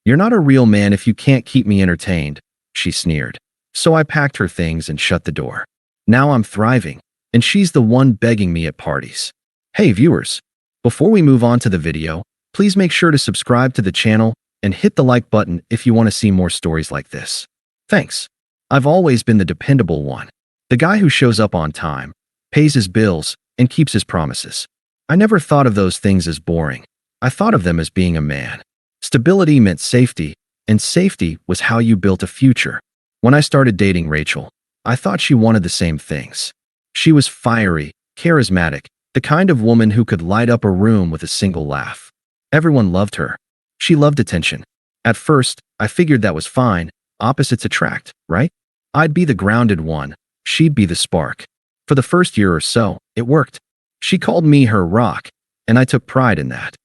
"You're not a real man if you can't keep me entertained," she sneered. So I packed her things and shut the door. Now I'm thriving, and she's the one begging me at parties. Hey viewers, before we move on to the video, please make sure to subscribe to the channel and hit the like button if you want to see more stories like this. Thanks. I've always been the dependable one. The guy who shows up on time, pays his bills, and keeps his promises. I never thought of those things as boring. I thought of them as being a man. Stability meant safety, and safety was how you built a future. When I started dating Rachel, I thought she wanted the same things. She was fiery, charismatic, the kind of woman who could light up a room with a single laugh. Everyone loved her. She loved attention. At first, I figured that was fine. Opposites attract, right? I'd be the grounded one. She'd be the spark. For the first year or so, it worked. She called me her rock, and I took pride in that.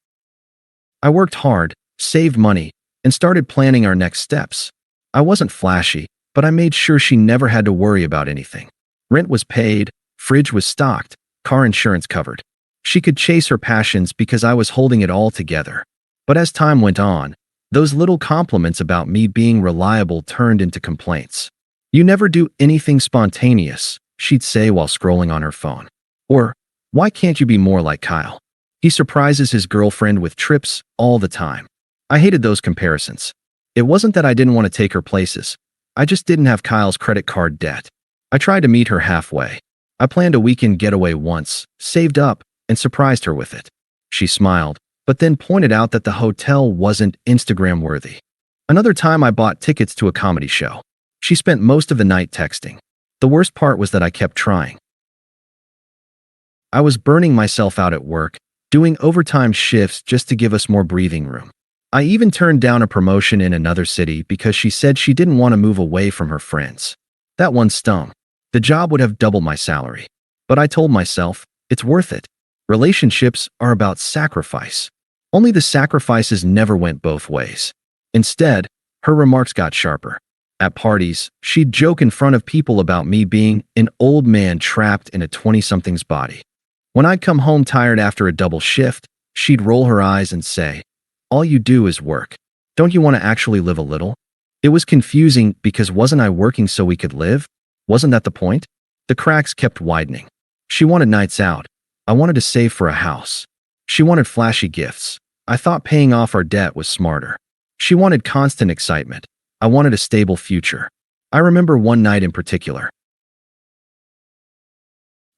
I worked hard, saved money, and started planning our next steps. I wasn't flashy, but I made sure she never had to worry about anything. Rent was paid, fridge was stocked, car insurance covered. She could chase her passions because I was holding it all together. But as time went on, those little compliments about me being reliable turned into complaints. "You never do anything spontaneous," she'd say while scrolling on her phone. Or, "Why can't you be more like Kyle? He surprises his girlfriend with trips all the time." I hated those comparisons. It wasn't that I didn't want to take her places. I just didn't have Kyle's credit card debt. I tried to meet her halfway. I planned a weekend getaway once, saved up, and surprised her with it. She smiled, but then pointed out that the hotel wasn't Instagram-worthy. Another time I bought tickets to a comedy show. She spent most of the night texting. The worst part was that I kept trying. I was burning myself out at work, doing overtime shifts just to give us more breathing room. I even turned down a promotion in another city because she said she didn't want to move away from her friends. That one stung. The job would have doubled my salary. But I told myself, it's worth it. Relationships are about sacrifice. Only the sacrifices never went both ways. Instead, her remarks got sharper. At parties, she'd joke in front of people about me being an old man trapped in a 20-something's body. When I'd come home tired after a double shift, she'd roll her eyes and say, "All you do is work. Don't you want to actually live a little?" It was confusing because wasn't I working so we could live? Wasn't that the point? The cracks kept widening. She wanted nights out. I wanted to save for a house. She wanted flashy gifts. I thought paying off our debt was smarter. She wanted constant excitement. I wanted a stable future. I remember one night in particular.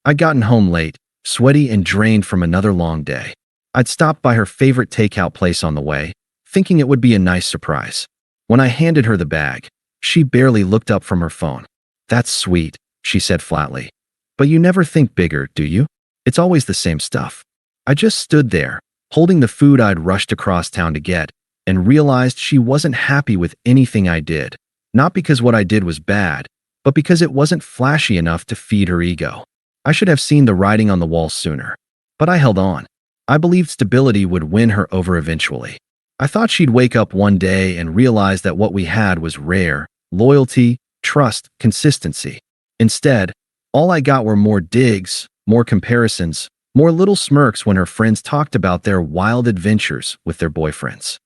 I'd gotten home late, sweaty and drained from another long day. I'd stopped by her favorite takeout place on the way, thinking it would be a nice surprise. When I handed her the bag, she barely looked up from her phone. "That's sweet," she said flatly. "But you never think bigger, do you? It's always the same stuff." I just stood there, holding the food I'd rushed across town to get, and realized she wasn't happy with anything I did. Not because what I did was bad, but because it wasn't flashy enough to feed her ego. I should have seen the writing on the wall sooner. But I held on. I believed stability would win her over eventually. I thought she'd wake up one day and realize that what we had was rare: loyalty, trust, consistency. Instead, all I got were more digs, more comparisons, more little smirks when her friends talked about their wild adventures with their boyfriends.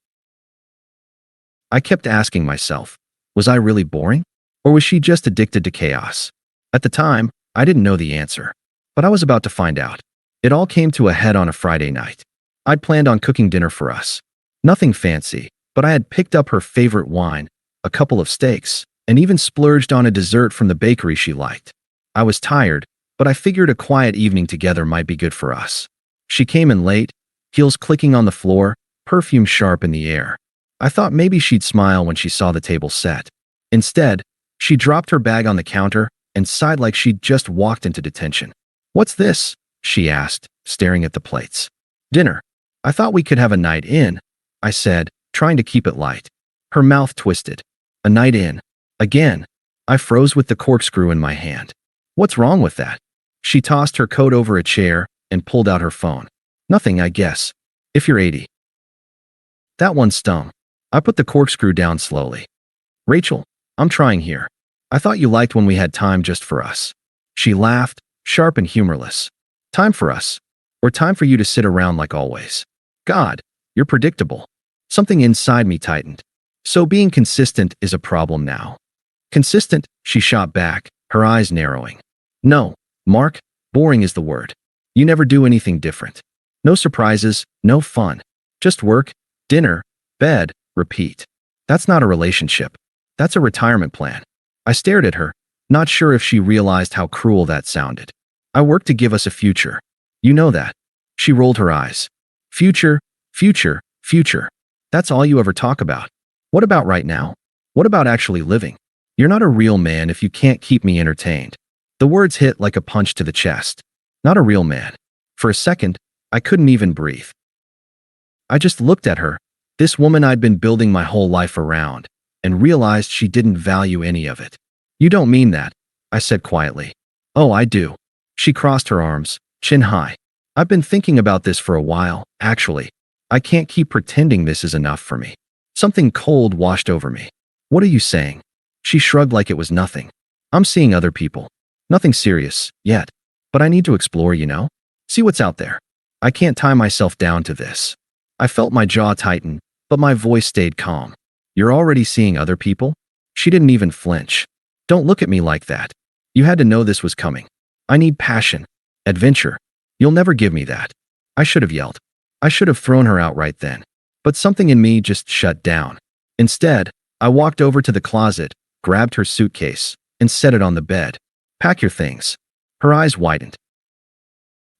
I kept asking myself, was I really boring? Or was she just addicted to chaos? At the time, I didn't know the answer, but I was about to find out. It all came to a head on a Friday night. I'd planned on cooking dinner for us. Nothing fancy, but I had picked up her favorite wine, a couple of steaks, and even splurged on a dessert from the bakery she liked. I was tired, but I figured a quiet evening together might be good for us. She came in late, heels clicking on the floor, perfume sharp in the air. I thought maybe she'd smile when she saw the table set. Instead, she dropped her bag on the counter and sighed like she'd just walked into detention. "What's this?" she asked, staring at the plates. "Dinner. I thought we could have a night in," I said, trying to keep it light. Her mouth twisted. "A night in. Again." I froze with the corkscrew in my hand. "What's wrong with that?" She tossed her coat over a chair and pulled out her phone. "Nothing, I guess. If you're 80. That one stung. I put the corkscrew down slowly. "Rachel, I'm trying here. I thought you liked when we had time just for us." She laughed, sharp and humorless. "Time for us? Or time for you to sit around like always? God, you're predictable." Something inside me tightened. So being consistent is a problem now. Consistent, she shot back, her eyes narrowing. No, Mark, boring is the word. You never do anything different. No surprises, no fun. Just work, dinner, bed, repeat. That's not a relationship. That's a retirement plan. I stared at her, not sure if she realized how cruel that sounded. I work to give us a future. You know that. She rolled her eyes. Future, future, future. That's all you ever talk about. What about right now? What about actually living? You're not a real man if you can't keep me entertained. The words hit like a punch to the chest. Not a real man. For a second, I couldn't even breathe. I just looked at her, this woman I'd been building my whole life around, and realized she didn't value any of it. You don't mean that, I said quietly. Oh, I do. She crossed her arms, chin high. I've been thinking about this for a while, actually. I can't keep pretending this is enough for me. Something cold washed over me. What are you saying? She shrugged like it was nothing. I'm seeing other people. Nothing serious, yet. But I need to explore, you know? See what's out there. I can't tie myself down to this. I felt my jaw tighten, but my voice stayed calm. You're already seeing other people? She didn't even flinch. Don't look at me like that. You had to know this was coming. I need passion. Adventure. You'll never give me that. I should have yelled. I should have thrown her out right then. But something in me just shut down. Instead, I walked over to the closet, grabbed her suitcase, and set it on the bed. Pack your things. Her eyes widened.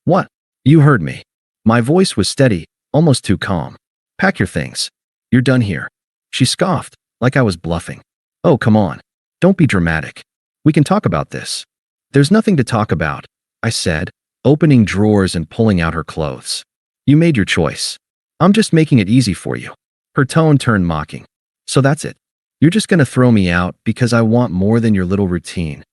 What? You heard me. My voice was steady, almost too calm. Pack your things. You're done here. She scoffed, like I was bluffing. Oh, come on. Don't be dramatic. We can talk about this. There's nothing to talk about, I said, opening drawers and pulling out her clothes. You made your choice. I'm just making it easy for you. Her tone turned mocking. So that's it. You're just gonna throw me out because I want more than your little routine.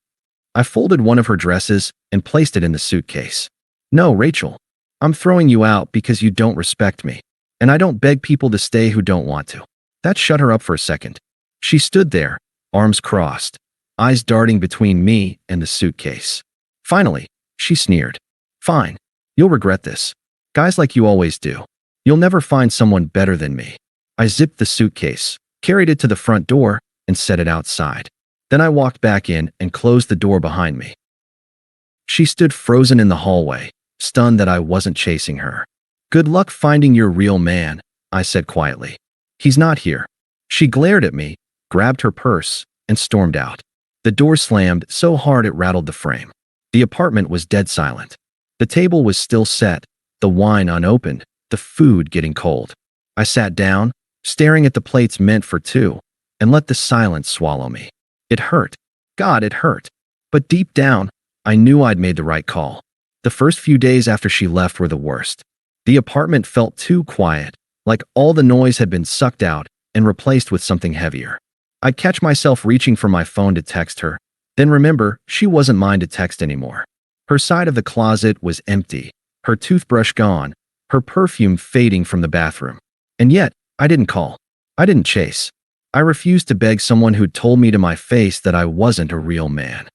I folded one of her dresses and placed it in the suitcase. No, Rachel. I'm throwing you out because you don't respect me. And I don't beg people to stay who don't want to. That shut her up for a second. She stood there, arms crossed, eyes darting between me and the suitcase. Finally, she sneered. Fine. You'll regret this. Guys like you always do. You'll never find someone better than me. I zipped the suitcase, carried it to the front door, and set it outside. Then I walked back in and closed the door behind me. She stood frozen in the hallway, stunned that I wasn't chasing her. Good luck finding your real man, I said quietly. He's not here. She glared at me, grabbed her purse, and stormed out. The door slammed so hard it rattled the frame. The apartment was dead silent. The table was still set, the wine unopened, the food getting cold. I sat down, staring at the plates meant for two, and let the silence swallow me. It hurt. God, it hurt. But deep down, I knew I'd made the right call. The first few days after she left were the worst. The apartment felt too quiet, like all the noise had been sucked out and replaced with something heavier. I'd catch myself reaching for my phone to text her, then remember she wasn't mine to text anymore. Her side of the closet was empty, her toothbrush gone, her perfume fading from the bathroom. And yet, I didn't call. I didn't chase. I refused to beg someone who'd told me to my face that I wasn't a real man.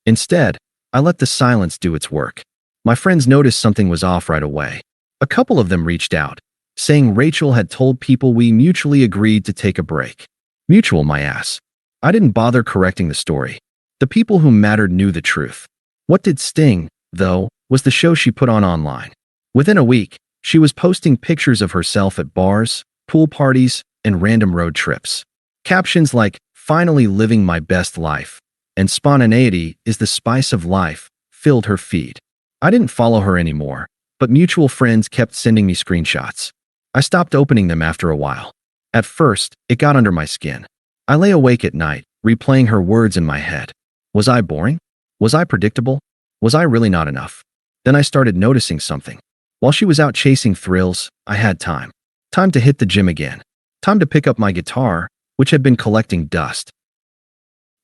Instead, I let the silence do its work. My friends noticed something was off right away. A couple of them reached out, saying Rachel had told people we mutually agreed to take a break. Mutual, my ass. I didn't bother correcting the story. The people who mattered knew the truth. What did sting, though, was the show she put on online. Within a week, she was posting pictures of herself at bars, pool parties, and random road trips. Captions like, "Finally living my best life," and "Spontaneity is the spice of life," filled her feed. I didn't follow her anymore, but mutual friends kept sending me screenshots. I stopped opening them after a while. At first, it got under my skin. I lay awake at night, replaying her words in my head. Was I boring? Was I predictable? Was I really not enough? Then I started noticing something. While she was out chasing thrills, I had time. Time to hit the gym again. Time to pick up my guitar, which had been collecting dust.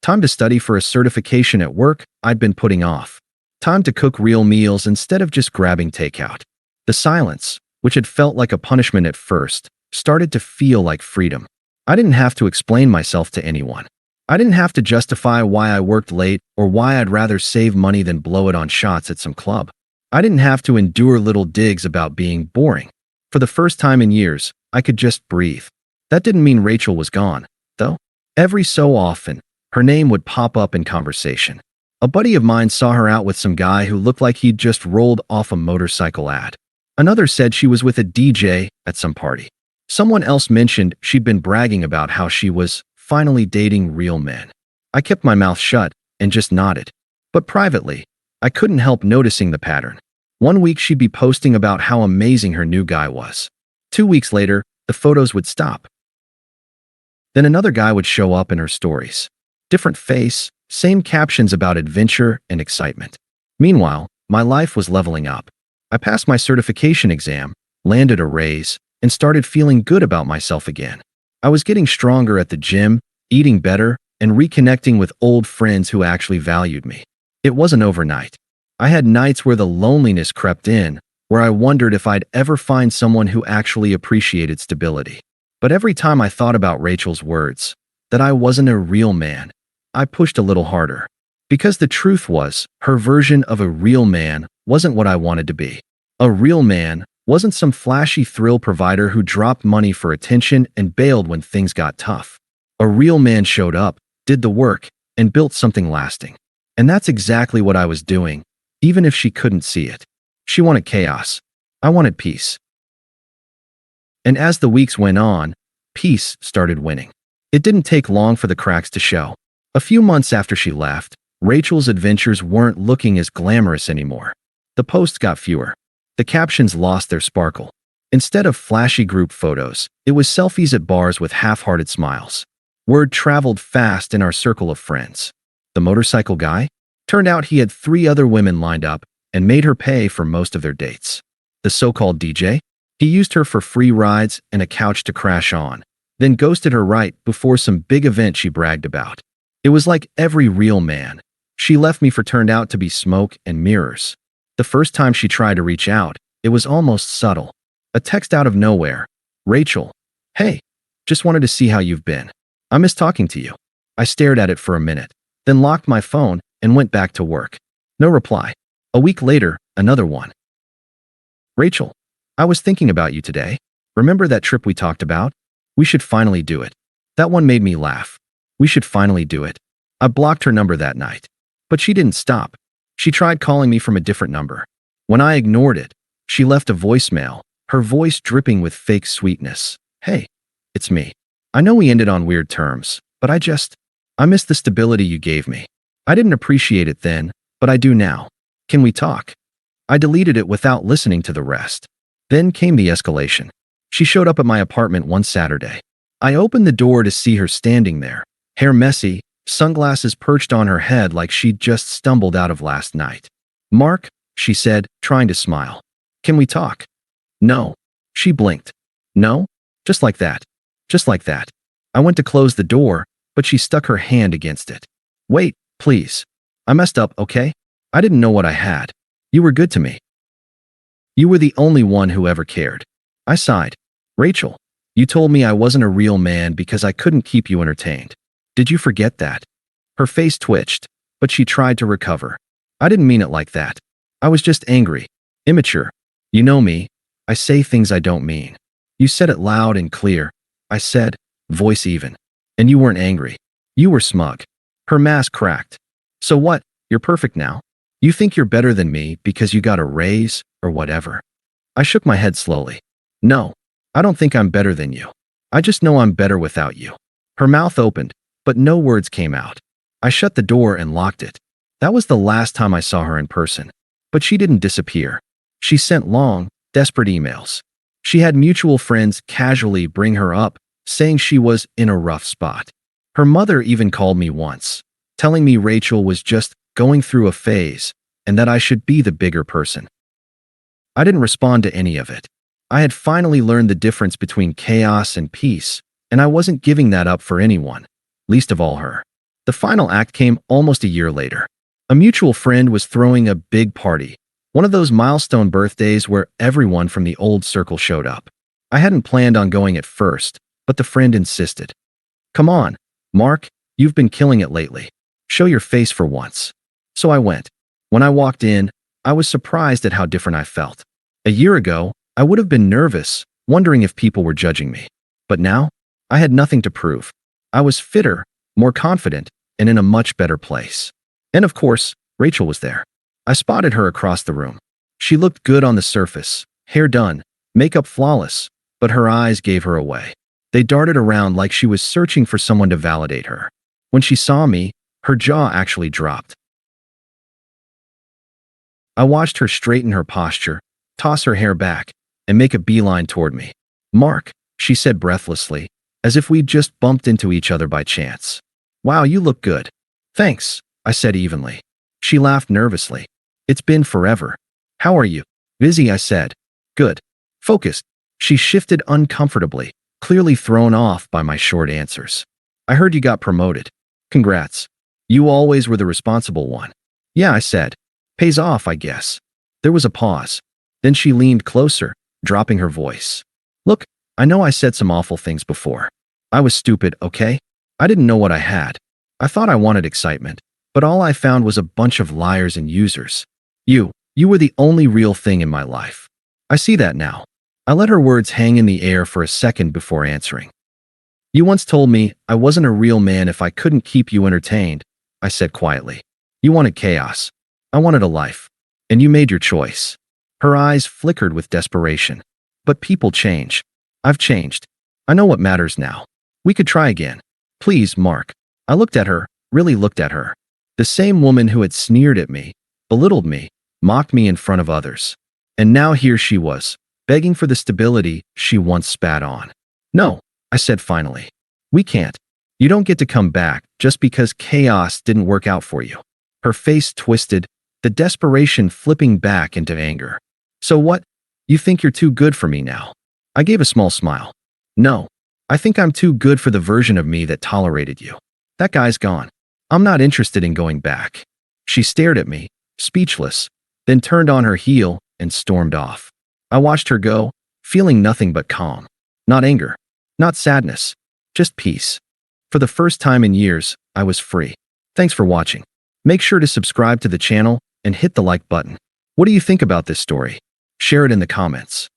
Time to study for a certification at work I'd been putting off. Time to cook real meals instead of just grabbing takeout. The silence, which had felt like a punishment at first, started to feel like freedom. I didn't have to explain myself to anyone. I didn't have to justify why I worked late or why I'd rather save money than blow it on shots at some club. I didn't have to endure little digs about being boring. For the first time in years, I could just breathe. That didn't mean Rachel was gone, though. Every so often, her name would pop up in conversation. A buddy of mine saw her out with some guy who looked like he'd just rolled off a motorcycle ad. Another said she was with a DJ at some party. Someone else mentioned she'd been bragging about how she was finally dating real men. I kept my mouth shut and just nodded. But privately, I couldn't help noticing the pattern. One week she'd be posting about how amazing her new guy was. 2 weeks later, the photos would stop. Then another guy would show up in her stories. Different face, same captions about adventure and excitement. Meanwhile, my life was leveling up. I passed my certification exam, landed a raise, and started feeling good about myself again. I was getting stronger at the gym, eating better, and reconnecting with old friends who actually valued me. It wasn't overnight. I had nights where the loneliness crept in, where I wondered if I'd ever find someone who actually appreciated stability. But every time I thought about Rachel's words, that I wasn't a real man, I pushed a little harder. Because the truth was, her version of a real man wasn't what I wanted to be. A real man wasn't some flashy thrill provider who dropped money for attention and bailed when things got tough. A real man showed up, did the work, and built something lasting. And that's exactly what I was doing, even if she couldn't see it. She wanted chaos. I wanted peace. And as the weeks went on, peace started winning. It didn't take long for the cracks to show. A few months after she left, Rachel's adventures weren't looking as glamorous anymore. The posts got fewer. The captions lost their sparkle. Instead of flashy group photos, it was selfies at bars with half-hearted smiles. Word traveled fast in our circle of friends. The motorcycle guy? Turned out he had 3 other women lined up and made her pay for most of their dates. The so-called DJ? He used her for free rides and a couch to crash on, then ghosted her right before some big event she bragged about. It was like every real man. She left me for turned out to be smoke and mirrors. The first time she tried to reach out, it was almost subtle. A text out of nowhere. Rachel, hey, just wanted to see how you've been. I miss talking to you. I stared at it for a minute, then locked my phone and went back to work. No reply. A week later, another one. Rachel, I was thinking about you today. Remember that trip we talked about? We should finally do it. That one made me laugh. We should finally do it. I blocked her number that night. But she didn't stop. She tried calling me from a different number. When I ignored it, she left a voicemail, her voice dripping with fake sweetness. Hey, it's me. I know we ended on weird terms, but I miss the stability you gave me. I didn't appreciate it then, but I do now. Can we talk? I deleted it without listening to the rest. Then came the escalation. She showed up at my apartment one Saturday. I opened the door to see her standing there, hair messy, sunglasses perched on her head like she'd just stumbled out of last night. Mark, she said, trying to smile. Can we talk? No. She blinked. No? Just like that. Just like that. I went to close the door, but she stuck her hand against it. Wait, please. I messed up, okay? I didn't know what I had. You were good to me. You were the only one who ever cared. I sighed. Rachel, you told me I wasn't a real man because I couldn't keep you entertained. Did you forget that? Her face twitched, but she tried to recover. I didn't mean it like that. I was just angry. Immature. You know me. I say things I don't mean. You said it loud and clear. I said, voice even. And you weren't angry. You were smug. Her mask cracked. So what? You're perfect now. You think you're better than me because you got a raise or whatever. I shook my head slowly. No, I don't think I'm better than you. I just know I'm better without you. Her mouth opened, but no words came out. I shut the door and locked it. That was the last time I saw her in person. But she didn't disappear. She sent long, desperate emails. She had mutual friends casually bring her up, saying she was in a rough spot. Her mother even called me once, telling me Rachel was just going through a phase and that I should be the bigger person. I didn't respond to any of it. I had finally learned the difference between chaos and peace, and I wasn't giving that up for anyone, least of all her. The final act came almost a year later. A mutual friend was throwing a big party, one of those milestone birthdays where everyone from the old circle showed up. I hadn't planned on going at first, but the friend insisted. Come on, Mark, you've been killing it lately. Show your face for once. So I went. When I walked in, I was surprised at how different I felt. A year ago, I would have been nervous, wondering if people were judging me. But now, I had nothing to prove. I was fitter, more confident, and in a much better place. And of course, Rachel was there. I spotted her across the room. She looked good on the surface, hair done, makeup flawless, but her eyes gave her away. They darted around like she was searching for someone to validate her. When she saw me, her jaw actually dropped. I watched her straighten her posture, toss her hair back, and make a beeline toward me. "Mark," she said breathlessly, as if we'd just bumped into each other by chance. "Wow, you look good." "Thanks," I said evenly. She laughed nervously. "It's been forever." "How are you?" "Busy," I said. "Good." "Focused." She shifted uncomfortably, clearly thrown off by my short answers. "I heard you got promoted." "Congrats. You always were the responsible one." "Yeah," I said. "Pays off, I guess." There was a pause. Then she leaned closer, dropping her voice. "Look, I know I said some awful things before. I was stupid, okay? I didn't know what I had. I thought I wanted excitement, but all I found was a bunch of liars and users. You were the only real thing in my life. I see that now." I let her words hang in the air for a second before answering. "You once told me I wasn't a real man if I couldn't keep you entertained," I said quietly. "You wanted chaos. I wanted a life. And you made your choice." Her eyes flickered with desperation. "But people change. I've changed. I know what matters now. We could try again. Please, Mark." I looked at her, really looked at her. The same woman who had sneered at me, belittled me, mocked me in front of others. And now here she was, begging for the stability she once spat on. "No," I said finally. "We can't. You don't get to come back just because chaos didn't work out for you." Her face twisted, the desperation flipping back into anger. "So what? You think you're too good for me now?" I gave a small smile. "No. I think I'm too good for the version of me that tolerated you. That guy's gone. I'm not interested in going back." She stared at me, speechless, then turned on her heel and stormed off. I watched her go, feeling nothing but calm. Not anger, not sadness, just peace. For the first time in years, I was free. Thanks for watching. Make sure to subscribe to the channel and hit the like button. What do you think about this story? Share it in the comments.